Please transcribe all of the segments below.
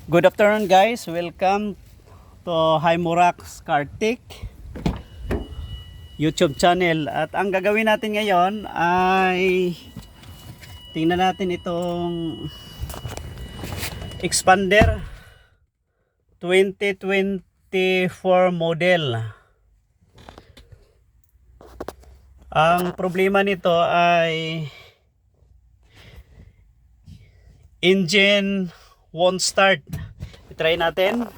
Good afternoon guys, welcome to Himurax Kartik YouTube channel. At ang gagawin natin ngayon ay tingnan natin itong Expander 2024 model. Ang problema nito ay engine won't start. I-try natin.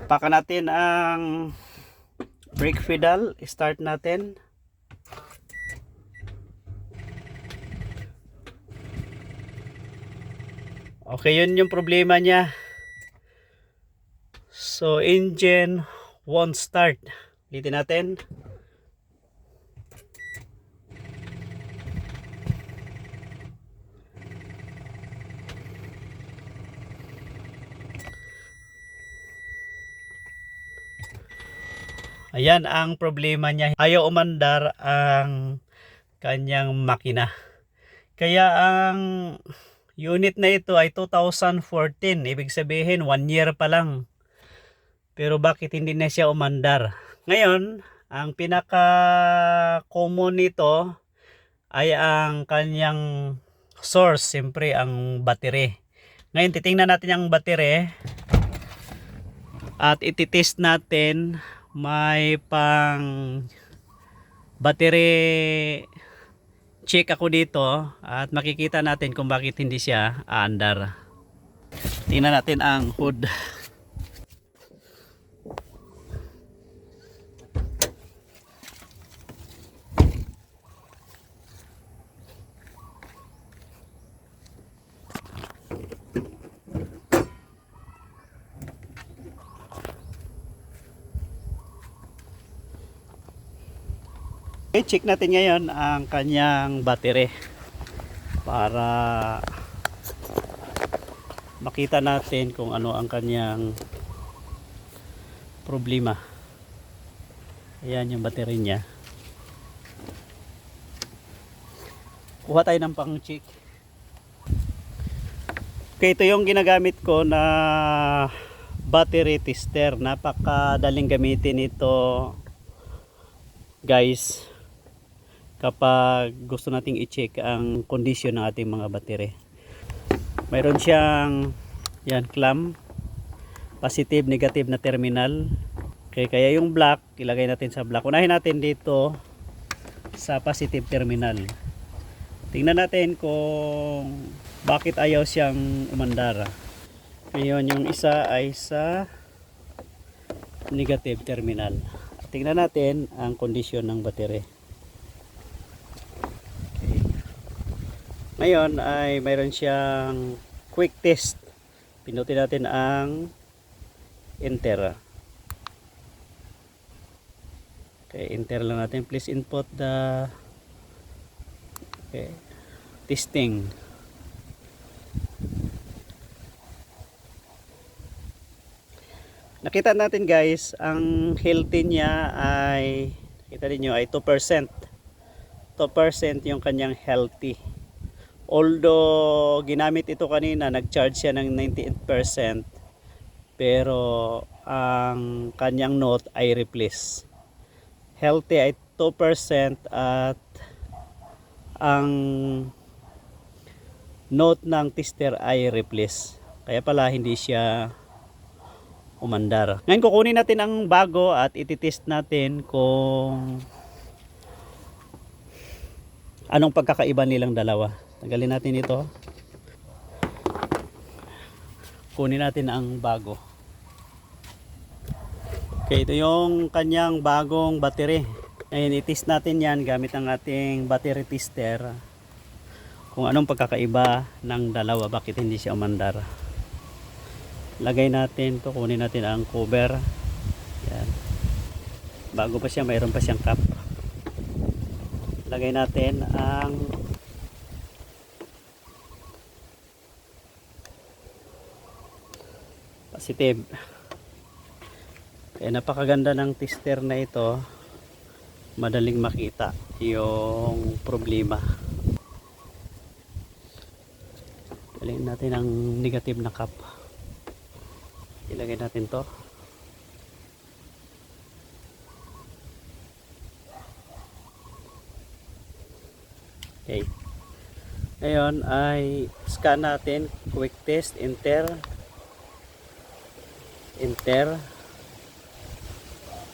Paka natin ang brake pedal. Start natin. Okay, yun yung problema niya. So, engine won't start. Ulitin natin. Ayan ang problema niya. Ayaw umandar ang kanyang makina. Kaya ang unit na ito ay 2014. Ibig sabihin 1 year pa lang. Pero bakit hindi na siya umandar? Ngayon, ang pinaka common nito ay ang kanyang source. Siyempre ang battery. Ngayon titingnan natin ang battery. At ititest natin. May pang battery check ako dito at makikita natin kung bakit hindi siya aandar. Tingnan natin ang hood. Okay, check natin ngayon ang kanyang battery para makita natin kung ano ang kanyang problema. Ayan yung battery niya. Kuha tayo ng pang check. Okay, ito yung ginagamit ko na battery tester. Napakadaling gamitin ito guys kapag gusto nating i-check ang kondisyon ng ating mga battery. Mayroon siyang yan, clamp, positive, negative na terminal. Okay, kaya yung black, ilagay natin sa black. Unahin natin dito sa positive terminal. Tingnan natin kung bakit ayaw siyang umandar. Ngayon, yung isa ay sa negative terminal. Tingnan natin ang kondisyon ng battery. Ngayon ay mayroon siyang quick test. Pinutin natin ang enter. Okay, enter lang natin. Please input the testing. Nakita natin guys, ang healthy niya ay, kita niyo ay 2%. 2% yung kanyang healthy. Although ginamit ito kanina, nag-charge siya ng 98%, pero ang kanyang note ay replace. Healthy ay 2% at ang note ng tester ay replace. Kaya pala hindi siya umandar. Ngayon kukunin natin ang bago at ititest natin kung anong pagkakaiba nilang dalawa. Tanggalin natin ito. Kunin natin ang bago. Okay, ito yung kanyang bagong battery. Ngayon itest natin yan gamit ang ating battery tester. Kung anong pagkakaiba ng dalawa, bakit hindi siya umandar. Lagay natin to, kunin natin ang cover. Yan. Bago pa siya, mayroon pa siyang cap. Lagay natin ang positive. Kaya napakaganda ng tester na ito. Madaling makita yung problema. Dalhin natin ang negative na cap. Ilagay natin to. Okay. Ngayon ay scan natin, quick test, enter.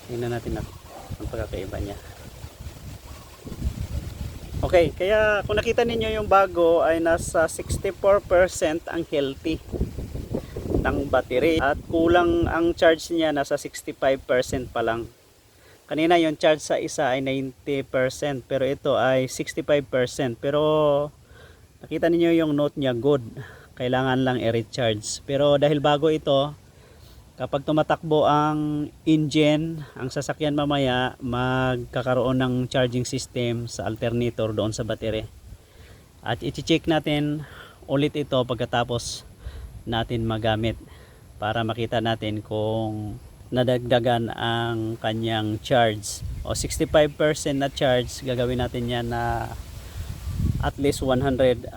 Tingnan natin ang pagkakaiba niya. Okay, kaya kung nakita ninyo yung bago ay nasa 64% ang healthy ng battery at kulang ang charge niya, nasa 65% pa lang. Kanina yung charge sa isa ay 90% pero ito ay 65%. Pero nakita niyo yung note niya, good. Kailangan lang i-recharge. Pero dahil bago ito, kapag tumatakbo ang engine, ang sasakyan mamaya, magkakaroon ng charging system sa alternator doon sa battery. At i-check natin ulit ito pagkatapos natin magamit para makita natin kung nadagdagan ang kanyang charge. O 65% na charge, gagawin natin yan na at least 98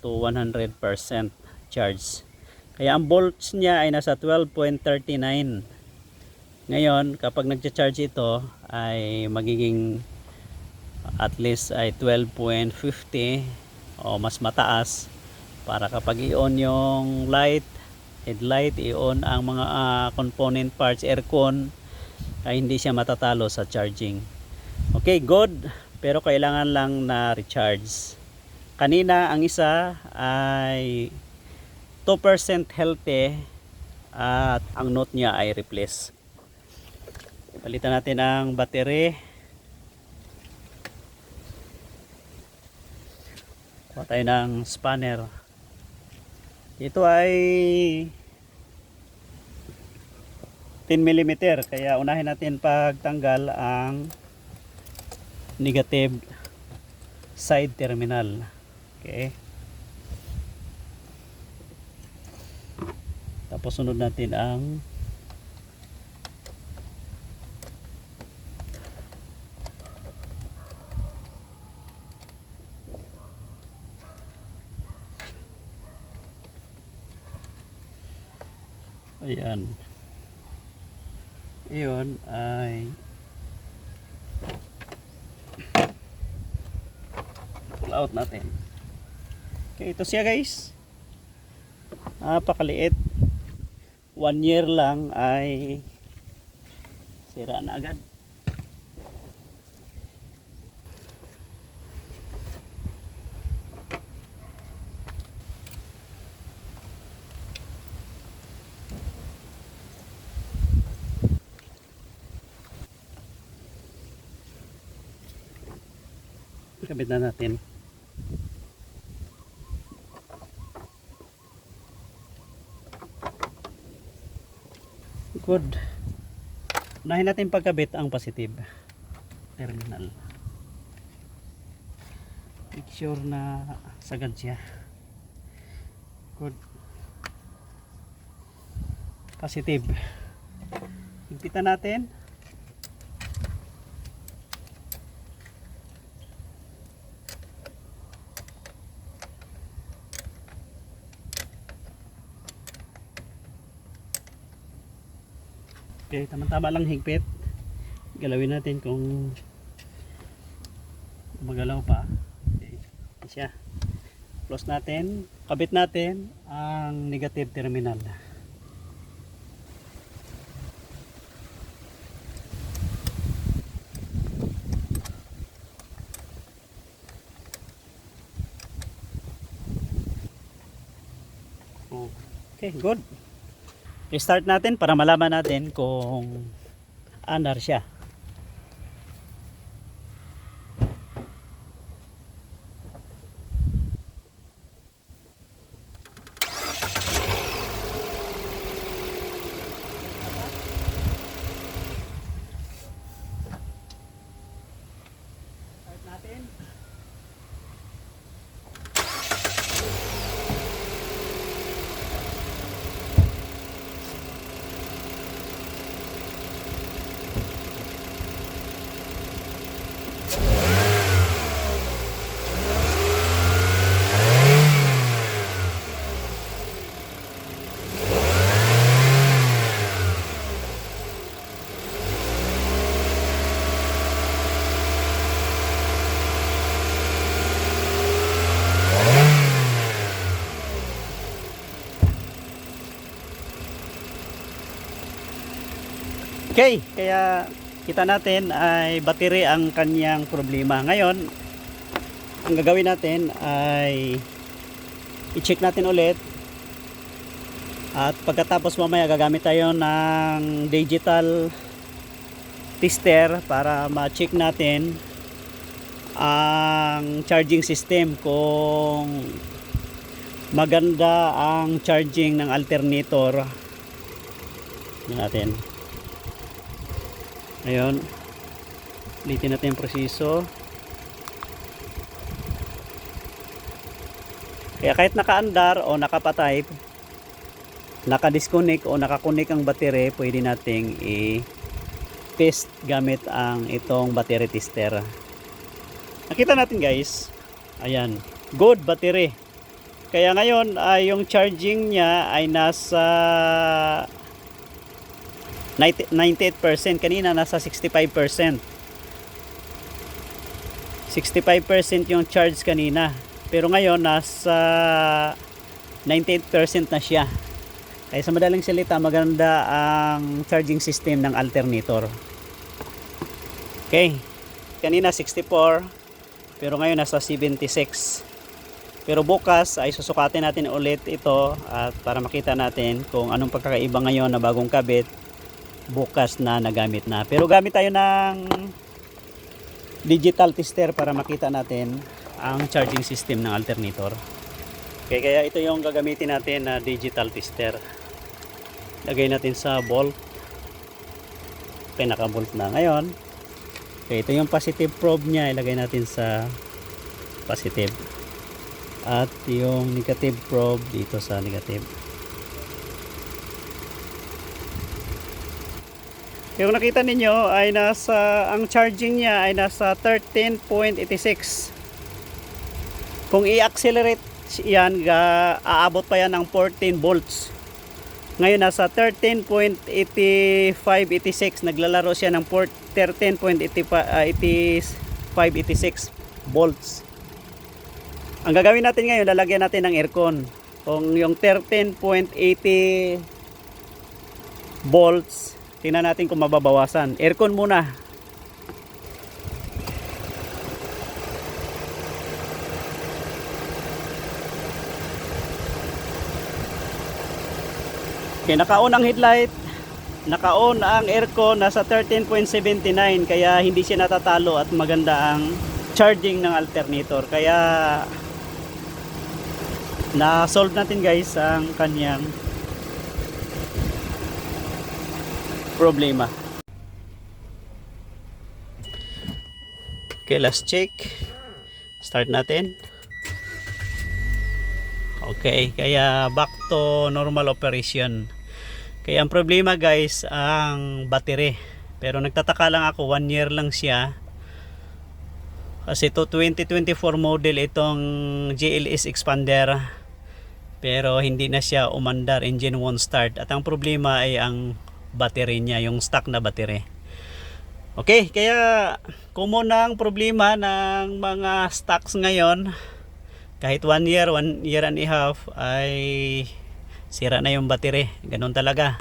to 100% charge. Kaya ang volts niya ay nasa 12.39. Ngayon, kapag nagcha-charge ito ay magiging at least ay 12.50 o mas mataas para kapag i-on yung light, headlight, i-on ang mga component parts, aircon, ay hindi siya matatalo sa charging. Okay, good. Pero kailangan lang na recharge. Kanina ang isa ay 2% healthy at ang note niya ay replace. Palitan natin ang battery. Kuha tayo ng spanner. Ito ay 10 mm, kaya unahin natin pagtanggal ang negative side terminal. Okay. Tapos sunod natin ang ayan. Iyon ay pull out natin. Okay, ito siya guys. Napakaliit. 1 year lang ay sira na agad. Kabit na natin. Good. Unahin natin pagkabit ang positive terminal. Make sure na sagad siya. Good. Positive. Higpitan natin. Okay, tama-tama lang higpit. Galawin natin kung magalaw pa. Okay, siya. Close natin. Kabit natin ang negative terminal. Okay, good. Restart natin para malaman natin kung anar siya. Start natin. Okay, kaya kita natin ay battery ang kanyang problema. Ngayon, ang gagawin natin ay i-check natin ulit. At pagkatapos mamaya gagamit tayo ng digital tester para ma-check natin ang charging system, kung maganda ang charging ng alternator. Tingnan natin. Ayun. Ulitin natin yung proseso. Kaya kahit nakaandar o nakapatay, naka-disconnect o naka-connect ang battery, pwede nating i-test gamit ang itong battery tester. Nakita natin guys, ayan, good battery. Kaya ngayon ay yung charging niya ay nasa 98%, kanina nasa 65%. 65% yung charge kanina, pero ngayon nasa 98% na siya. Kaya sa madaling salita, maganda ang charging system ng alternator. Okay, kanina 64, pero ngayon nasa 76. Pero bukas ay susukatin natin ulit ito at para makita natin kung anong pagkakaiba ngayon na bagong kabit, bukas na nagamit na. Pero gamit tayo ng digital tester para makita natin ang charging system ng alternator. Okay, kaya ito yung gagamitin natin na digital tester. Lagay natin sa volt. Okay, naka-volt na ngayon. Okay, ito yung positive probe niya, ilagay natin sa positive. At yung negative probe dito sa negative. Yung nakita ninyo ay ang charging niya ay nasa 13.86. Kung i-accelerate yan, aabot pa yan ng 14 volts. Ngayon nasa 13.8586, naglalaro siya ng 13.86 volts. Ang gagawin natin ngayon, lalagyan natin ng aircon. Kung yung 13.80 volts, tingnan natin kung mababawasan. Aircon muna. Okay, naka-on ang headlight, naka-on ang aircon, nasa 13.79, kaya hindi siya natatalo at maganda ang charging ng alternator. Kaya na-solve natin guys ang kanyang problema. Okay, last check. Start natin. Okay, kaya back to normal operation. Kaya ang problema guys, ang battery. Pero nagtataka lang ako, 1 year lang siya. Kasi to 2024 model itong GLS expander. Pero hindi na siya umandar, engine won't start. At ang problema ay ang battery niya, yung stock na battery. Okay, kaya common ang problema ng mga stocks ngayon. Kahit 1 year and a half ay sira na yung battery. Ganun talaga.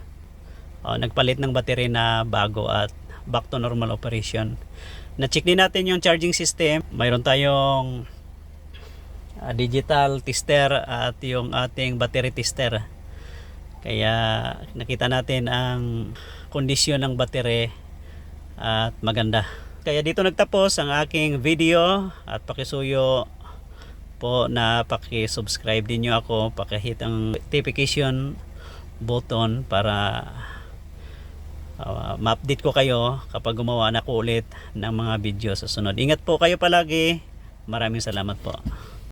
Nagpalit ng battery na bago at back to normal operation. Na-check din natin yung charging system. Mayroon tayong digital tester at yung ating battery tester. Kaya nakita natin ang kondisyon ng battery at maganda. Kaya dito nagtapos ang aking video at pakisuyo po na paki-subscribe din nyo ako, paki-hit ang notification button para ma-update ko kayo kapag gumawa na ko ulit ng mga video sa sunod. Ingat po kayo palagi. Maraming salamat po.